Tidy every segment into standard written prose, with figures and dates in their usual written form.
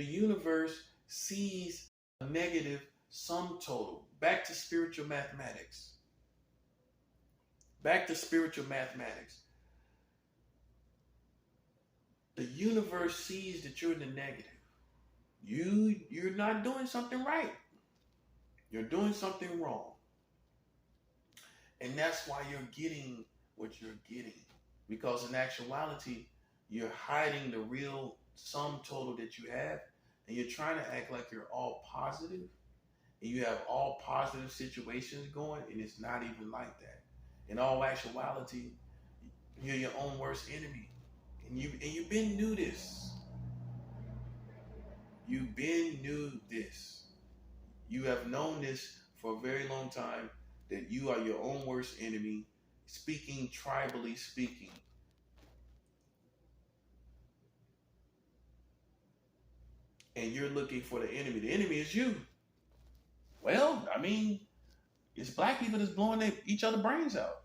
The universe sees a negative sum total. Back to spiritual mathematics. Back to spiritual mathematics. The universe sees that you're in the negative. You're not doing something right. You're doing something wrong. And that's why you're getting what you're getting. Because in actuality, you're hiding the real sum total that you have, and you're trying to act like you're all positive, and you have all positive situations going, and it's not even like that. In all actuality, you're your own worst enemy. And you've been knew this. You've been knew this. You have known this for a very long time, that you are your own worst enemy, speaking tribally speaking. And you're looking for the enemy. The enemy is you. Well, I mean, it's black people that's blowing each other brains out.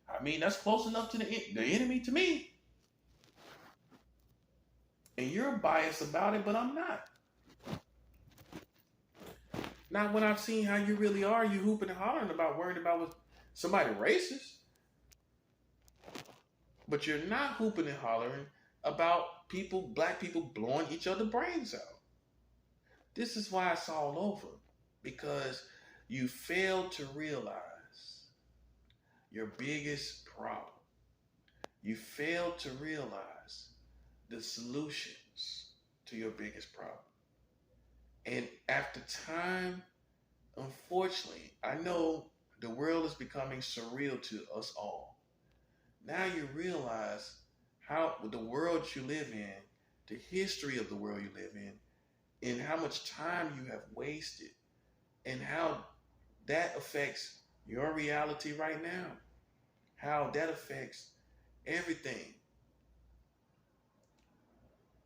I mean, that's close enough to the enemy to me. And you're biased about it, but I'm not. Now, when I've seen how you really are, you hooping and hollering about worrying about what somebody racist. But you're not hooping and hollering about people, black people, blowing each other brains out. This is why it's all over. Because you fail to realize your biggest problem. You fail to realize the solutions to your biggest problem. And after time, unfortunately, I know the world is becoming surreal to us all. Now you realize how the world you live in, the history of the world you live in, and how much time you have wasted, and how that affects your reality right now, how that affects everything.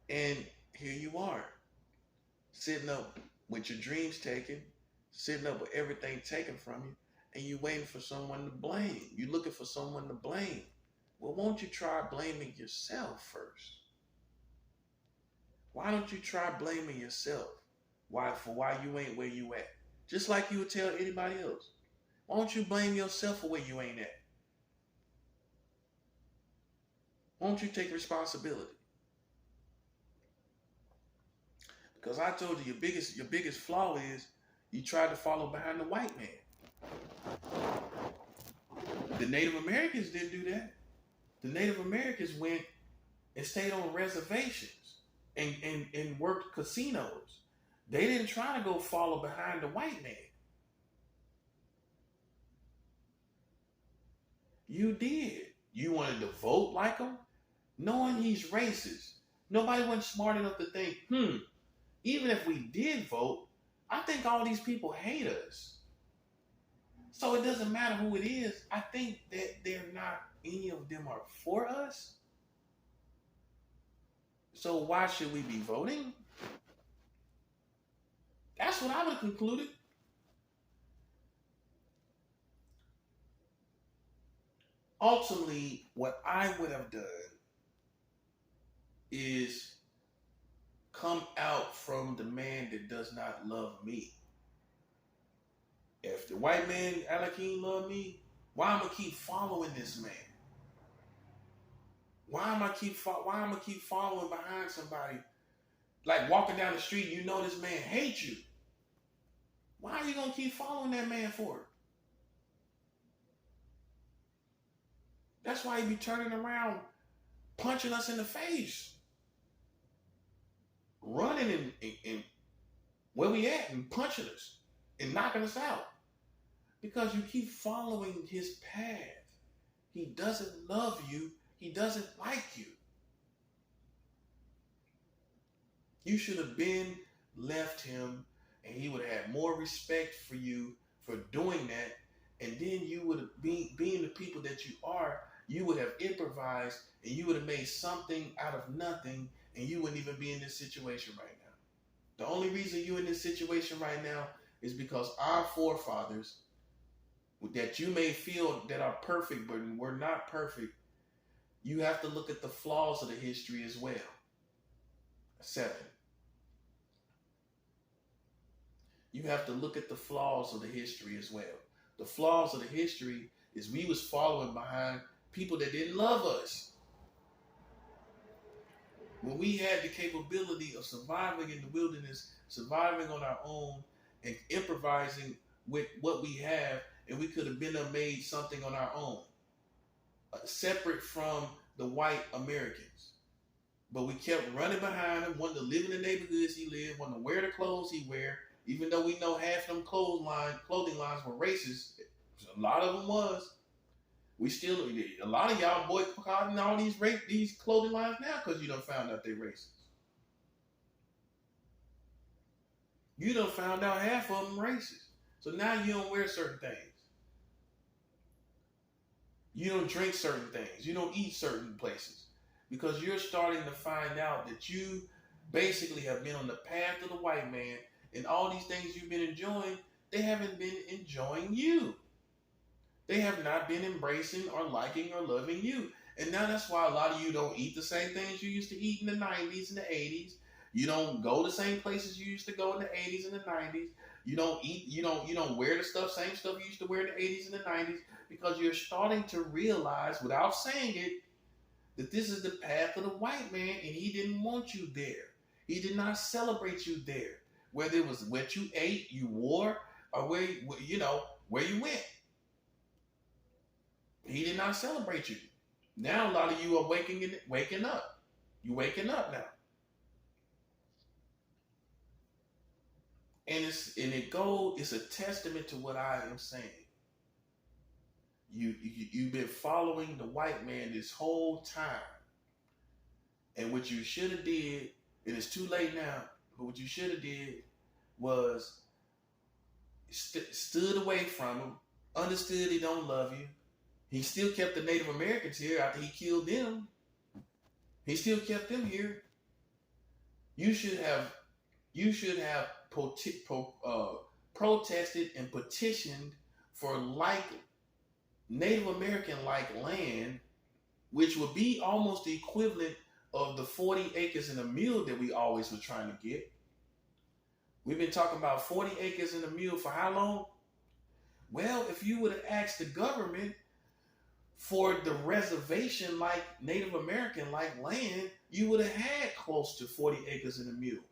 And here you are, sitting up with your dreams taken, sitting up with everything taken from you, and you waiting for someone to blame. You looking for someone to blame. Well, won't you try blaming yourself first? Why don't you try blaming yourself? Why you ain't where you at? Just like you would tell anybody else. Why don't you blame yourself for where you ain't at? Why don't you take responsibility? Because I told you your biggest flaw is you tried to follow behind the white man. The Native Americans didn't do that. The Native Americans went and stayed on reservations and worked casinos. They didn't try to go follow behind the white man. You did. You wanted to vote like him, knowing he's racist. Nobody wasn't smart enough to think, even if we did vote, I think all these people hate us. So it doesn't matter who it is. I think that any of them are for us. So why should we be voting? That's what I would have concluded. Ultimately, what I would have done is come out from the man that does not love me. If the white man, Alakeem, love me, why am I keep following this man? Why am I keep following behind somebody? Like walking down the street, you know this man hates you. Why are you gonna keep following that man for? That's why he be turning around, punching us in the face, running and where we at and punching us and knocking us out. Because you keep following his path. He doesn't love you. He doesn't like you. You should have been left him, and he would have had more respect for you for doing that. And then you would have being the people that you are, you would have improvised and you would have made something out of nothing, and you wouldn't even be in this situation right now. The only reason you're in this situation right now is because our forefathers that you may feel that are perfect, but we're not perfect. You have to look at the flaws of the history as well. 7. you have to look at the flaws of the history as well. The flaws of the history is we was following behind people that didn't love us. When we had the capability of surviving in the wilderness, surviving on our own, and improvising with what we have, and we could have been made something on our own, separate from the white Americans. But we kept running behind him, wanting to live in the neighborhoods he lived, wanting to wear the clothes he wear, even though we know half of them clothing lines were racist. A lot of them was. We still, a lot of y'all boycotting all these clothing lines now because you done found out they're racist. You done found out half of them racist. So now you don't wear certain things. You don't drink certain things. You don't eat certain places. Because you're starting to find out that you basically have been on the path of the white man, and all these things you've been enjoying, they haven't been enjoying you. They have not been embracing or liking or loving you. And now that's why a lot of you don't eat the same things you used to eat in the 90s and the 80s. You don't go the same places you used to go in the 80s and the 90s. You don't eat, you don't wear the same stuff you used to wear in the 80s and the 90s, because you're starting to realize, without saying it, that this is the path of the white man, and he didn't want you there. He did not celebrate you there. Whether it was what you ate, you wore, or where you went. He did not celebrate you. Now a lot of you are waking up. You're waking up now. And it's a testament to what I am saying. You've been following the white man this whole time. And what you should have did, and it's too late now, but what you should have did was stood away from him, understood he don't love you. He still kept the Native Americans here after he killed them. He still kept them here. You should have protested and petitioned for Native American-like land, which would be almost the equivalent of the 40 acres and a mule that we always were trying to get. We've been talking about 40 acres and a mule for how long? Well, if you would have asked the government for the reservation-like Native American-like land, you would have had close to 40 acres and a mule.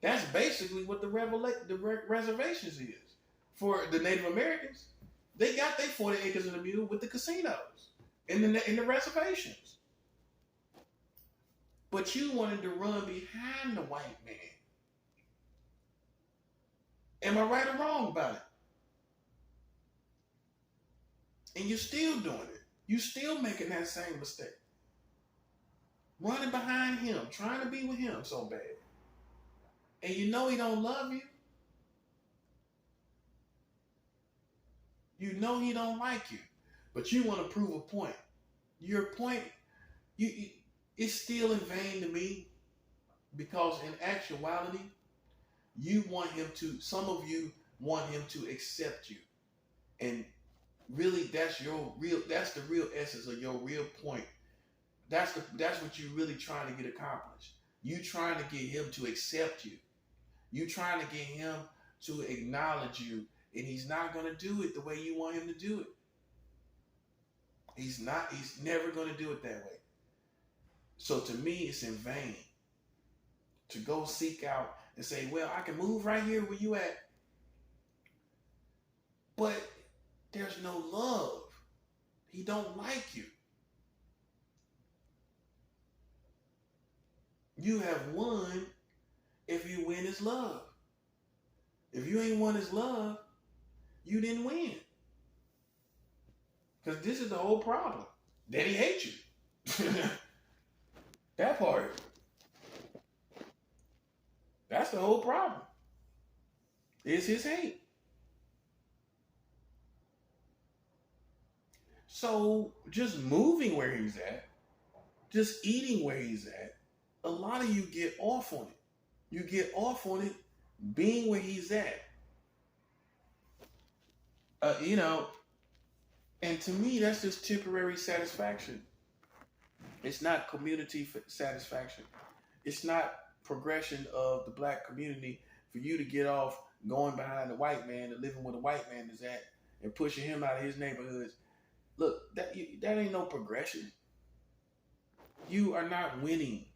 That's basically what the reservations is for the Native Americans. They got their 40 acres and a mule with the casinos and the reservations. But you wanted to run behind the white man. Am I right or wrong about it? And you're still doing it. You're still making that same mistake. Running behind him, trying to be with him so bad. And you know he don't love you. You know he don't like you. But you want to prove a point. Your point, it's still in vain to me, because in actuality, some of you want him to accept you. And really, that's the real essence of your real point. That's what you're really trying to get accomplished. You trying to get him to accept you. You trying to get him to acknowledge you, and he's not going to do it the way you want him to do it. He's never going to do it that way. So to me, it's in vain to go seek out and say, well, I can move right here where you at. But there's no love. He don't like you. You have won if you win his love. If you ain't won his love, you didn't win. Because this is the whole problem. That he hates you. That part. That's the whole problem. It's his hate. So just moving where he's at, just eating where he's at, a lot of you get off on it. You get off on it being where he's at. And to me, that's just temporary satisfaction. It's not community satisfaction. It's not progression of the black community for you to get off going behind the white man and living where the white man is at and pushing him out of his neighborhoods. Look, that ain't no progression. You are not winning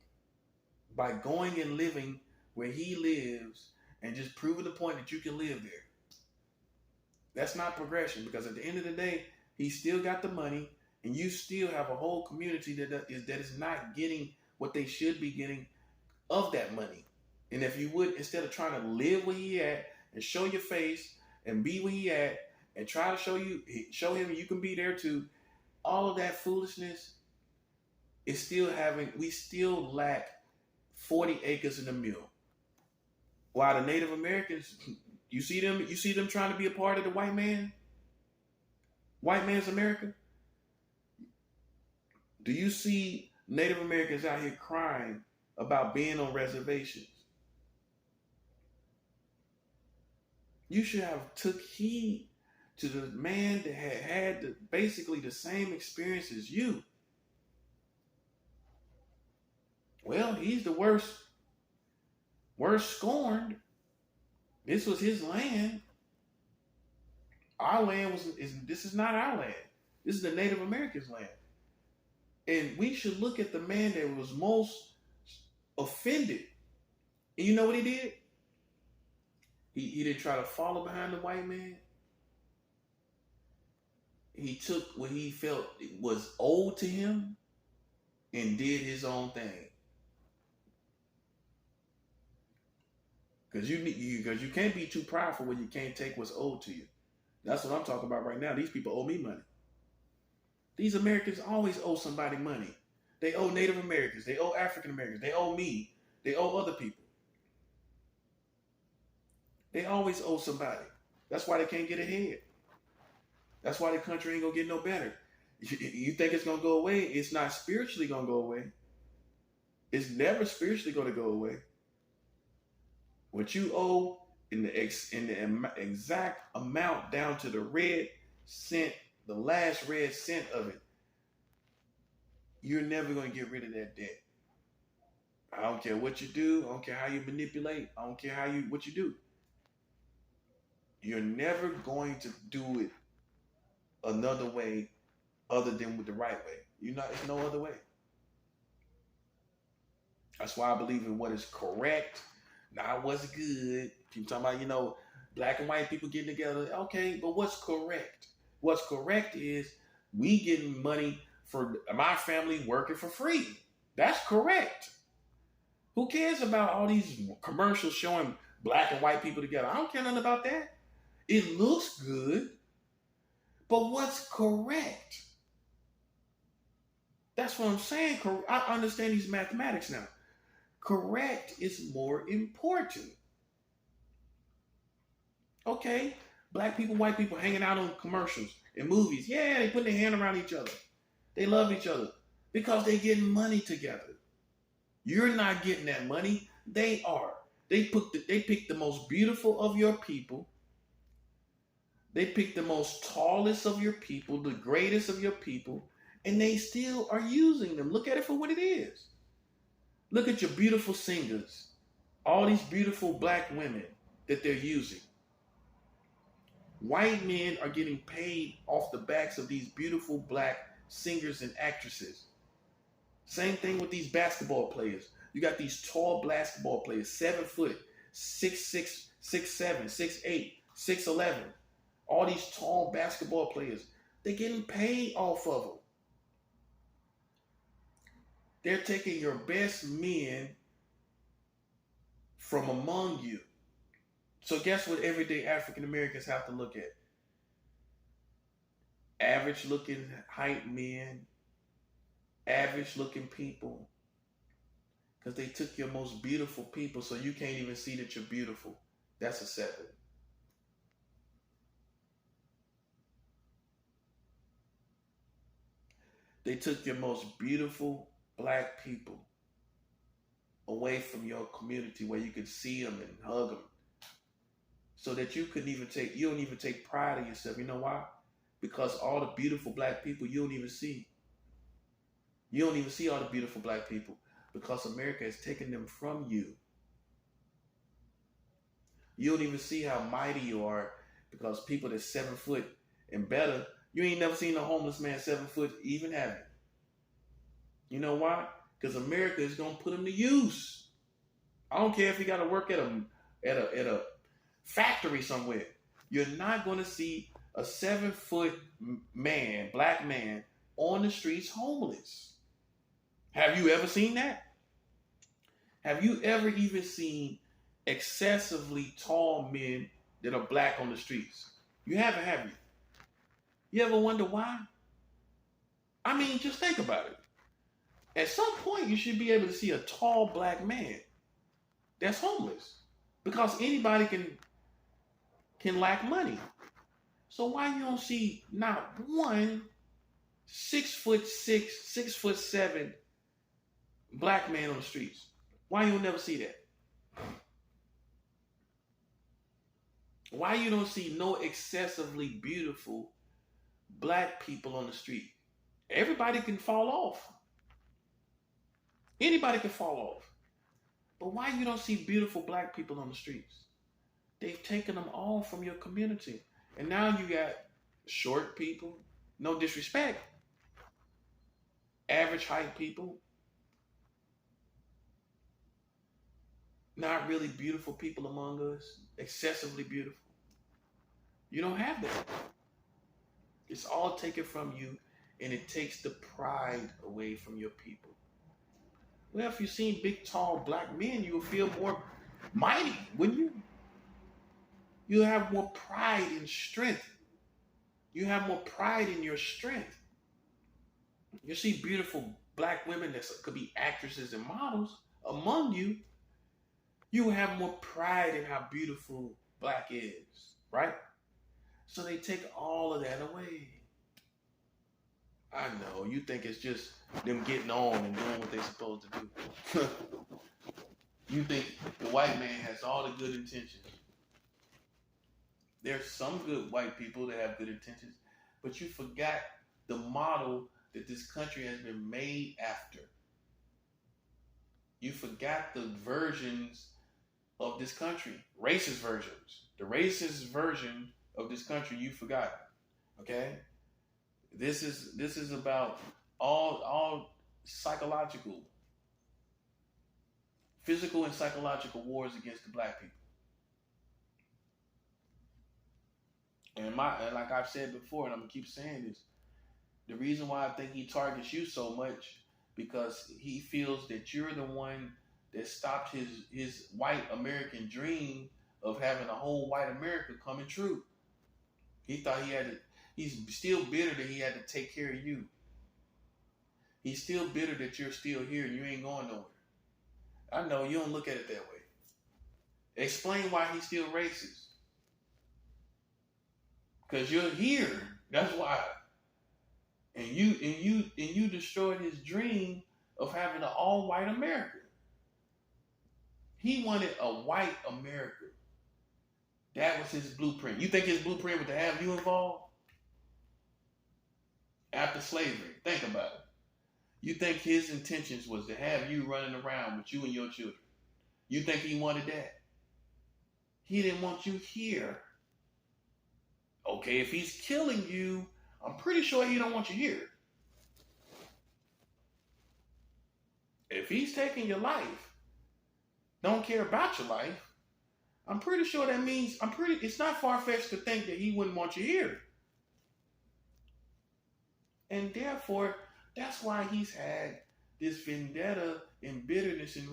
by going and living where he lives and just proving the point that you can live there. That's not progression, because at the end of the day, he still got the money, and you still have a whole community that is not getting what they should be getting of that money. And if you would, instead of trying to live where he at and show your face and be where he at and try to show him you can be there too, all of that foolishness is still we still lack 40 acres in the mill. While the Native Americans, you see them trying to be a part of the white man's America? Do you see Native Americans out here crying about being on reservations? You should have took heed to the man that had basically the same experience as you. Well, he's the worst scorned. This was his land. Our land this is not our land. This is the Native Americans' land. And we should look at the man that was most offended. And you know what he did? He didn't try to follow behind the white man. He took what he felt was owed to him and did his own thing. Because you can't be too prideful when you can't take what's owed to you. That's what I'm talking about right now. These people owe me money. These Americans always owe somebody money. They owe Native Americans. They owe African Americans. They owe me. They owe other people. They always owe somebody. That's why they can't get ahead. That's why the country ain't going to get no better. You think it's going to go away? It's not spiritually going to go away. It's never spiritually going to go away. What you owe in the exact amount down to the red cent, the last red cent of it, you're never going to get rid of that debt. I don't care what you do. I don't care how you manipulate. I don't care what you do. You're never going to do it another way other than with the right way. There's no other way. That's why I believe in what is correct, not what's good. People talking about, black and white people getting together. Okay, but what's correct? What's correct is we getting money for my family working for free. That's correct. Who cares about all these commercials showing black and white people together? I don't care nothing about that. It looks good, but what's correct? That's what I'm saying. I understand these mathematics now. Correct is more important. Okay, black people, white people hanging out on commercials and movies. Yeah, they put their hand around each other. They love each other because they're getting money together. You're not getting that money. They are. They pick the most beautiful of your people. They pick the most tallest of your people, the greatest of your people, and they still are using them. Look at it for what it is. Look at your beautiful singers, all these beautiful black women that they're using. White men are getting paid off the backs of these beautiful black singers and actresses. Same thing with these basketball players. You got these tall basketball players, 7 foot, 6'6", 6'7", 6'8", 6'11". All these tall basketball players, they're getting paid off of them. They're taking your best men from among you. So guess what everyday African Americans have to look at? Average looking height men, average looking people. Because they took your most beautiful people, so you can't even see that you're beautiful. That's a 7. They took your most beautiful black people away from your community where you could see them and hug them, so that you don't even take pride in yourself. You know why? Because all the beautiful black people you don't even see. You don't even see all the beautiful black people because America has taken them from you. You don't even see how mighty you are because people that's 7 foot and better, you ain't never seen a homeless man 7 foot even have it. You know why? Because America is gonna put him to use. I don't care if he got to work at a factory somewhere. You're not gonna see a 7 foot man, black man, on the streets homeless. Have you ever seen that? Have you ever even seen excessively tall men that are black on the streets? You haven't, have you? You ever wonder why? I mean, just think about it. At some point, you should be able to see a tall black man that's homeless because anybody can lack money. So why you don't see not one 6'6", 6'7" black man on the streets? Why you never see that? Why you don't see no excessively beautiful black people on the street? Everybody can fall off. Anybody can fall off. But why you don't see beautiful black people on the streets? They've taken them all from your community. And now you got short people, no disrespect, average height people, not really beautiful people among us, excessively beautiful. You don't have that. It's all taken from you, and it takes the pride away from your people. Well, if you've seen big, tall black men, you will feel more mighty, wouldn't you? You have more pride and strength. You have more pride in your strength. You see beautiful black women that could be actresses and models among you. You have more pride in how beautiful black is, right? So they take all of that away. I know, you think it's just them getting on and doing what they're supposed to do. You think the white man has all the good intentions. There's some good white people that have good intentions, but you forgot the model that this country has been made after. You forgot the versions of this country, racist versions. The racist version of this country you forgot. Okay? This is about all psychological, physical and psychological wars against the black people. And like I've said before, and I'm gonna keep saying this, the reason why I think he targets you so much because he feels that you're the one that stopped his white American dream of having a whole white America coming true. He thought he's still bitter that he had to take care of you. He's still bitter that you're still here and you ain't going nowhere. I know you don't look at it that way. Explain why he's still racist. Because you're here. That's why. And you destroyed his dream of having an all-white America. He wanted a white America. That was his blueprint. You think his blueprint was to have you involved? After slavery. Think about it. You think his intentions was to have you running around with you and your children? You think he wanted that? He didn't want you here. Okay, if he's killing you, I'm pretty sure he don't want you here. If he's taking your life, don't care about your life, I'm pretty sure that means, it's not far-fetched to think that he wouldn't want you here. And therefore, that's why he's had this vendetta and bitterness and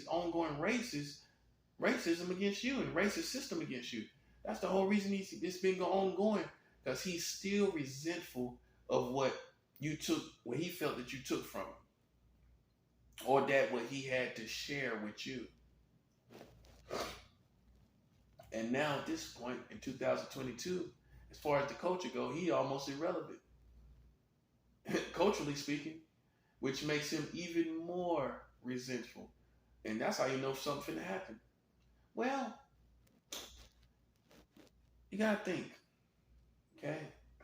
ongoing racism against you and racist system against you. That's the whole reason it's been ongoing, because he's still resentful of what he felt that you took from him, or that what he had to share with you. And now at this point in 2022, as far as the culture goes, he almost irrelevant, culturally speaking, which makes him even more resentful. And that's how you know something finna happen. Well, you gotta think, okay?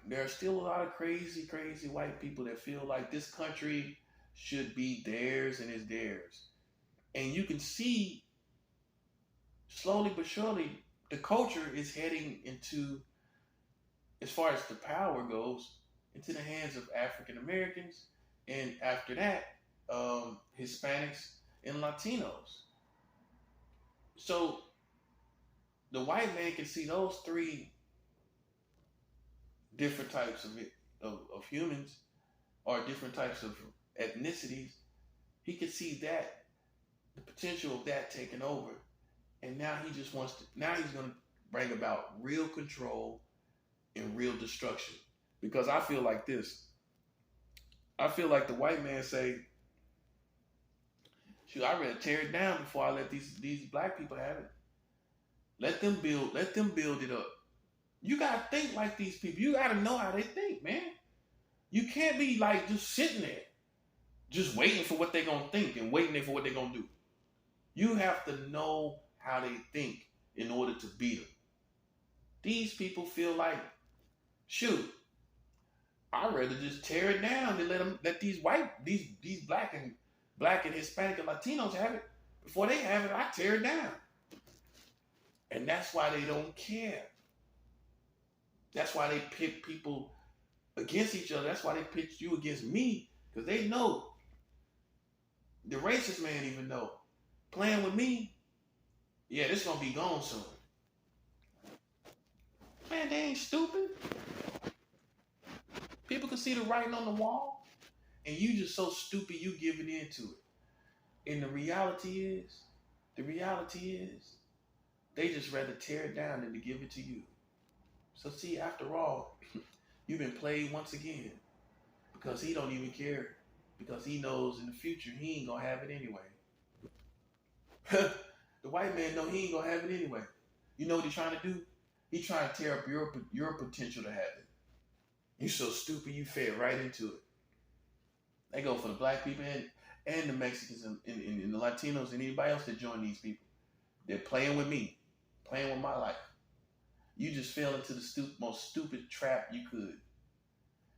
There are still a lot of crazy, crazy white people that feel like this country should be theirs and is theirs. And you can see, slowly but surely, the culture is heading into, as far as the power goes, into the hands of African Americans, and after that, Hispanics and Latinos. So the white man can see those three different types of humans, or different types of ethnicities. He can see that, the potential of that taking over, and now he just wants to. Now he's going to bring about real control and real destruction. Because I feel like this. I feel like the white man say, "Shoot, I'd rather tear it down before I let these black people have it. Let them build. Let them build it up." You gotta think like these people. You gotta know how they think, man. You can't be like just sitting there, just waiting for what they're gonna think and waiting there for what they're gonna do. You have to know how they think in order to beat them. These people feel like, shoot, I'd rather just tear it down than let these black and Hispanic and Latinos have it. Before they have it, I tear it down. And that's why they don't care. That's why they pit people against each other. That's why they pit you against me. Because they know. The racist man even know. Playing with me, yeah, this gonna be gone soon. Man, they ain't stupid. People can see the writing on the wall. And you just so stupid you giving into it. And the reality is, they just rather tear it down than to give it to you. So see, after all, you've been played once again. Because he don't even care. Because he knows in the future he ain't gonna have it anyway. The white man know he ain't gonna have it anyway. You know what he's trying to do? He's trying to tear up your potential to have it. You so stupid you fell right into it. They go for the black people and the Mexicans and the Latinos and anybody else that join these people. They're playing with me, playing with my life. You just fell into the most stupid trap you could.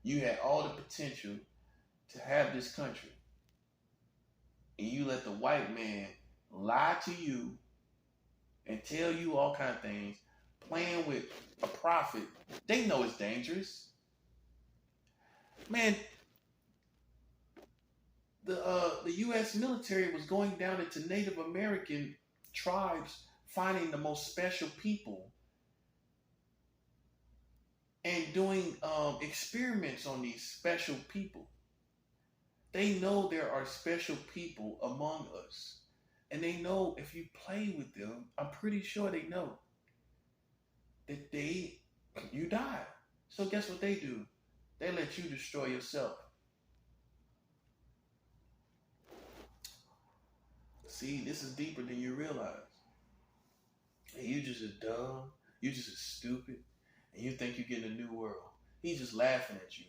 You had all the potential to have this country. And you let the white man lie to you and tell you all kind of things, playing with a profit. They know it's dangerous. Man, the U.S. military was going down into Native American tribes, finding the most special people and doing experiments on these special people. They know there are special people among us. And they know if you play with them, I'm pretty sure they know that you die. So guess what they do? They let you destroy yourself. See, this is deeper than you realize. And you just as dumb, you just as stupid, and you think you're getting a new world. He's just laughing at you.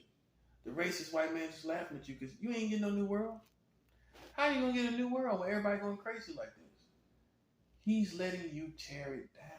The racist white man just laughing at you because you ain't getting no new world. How are you gonna get a new world when everybody going crazy like this? He's letting you tear it down.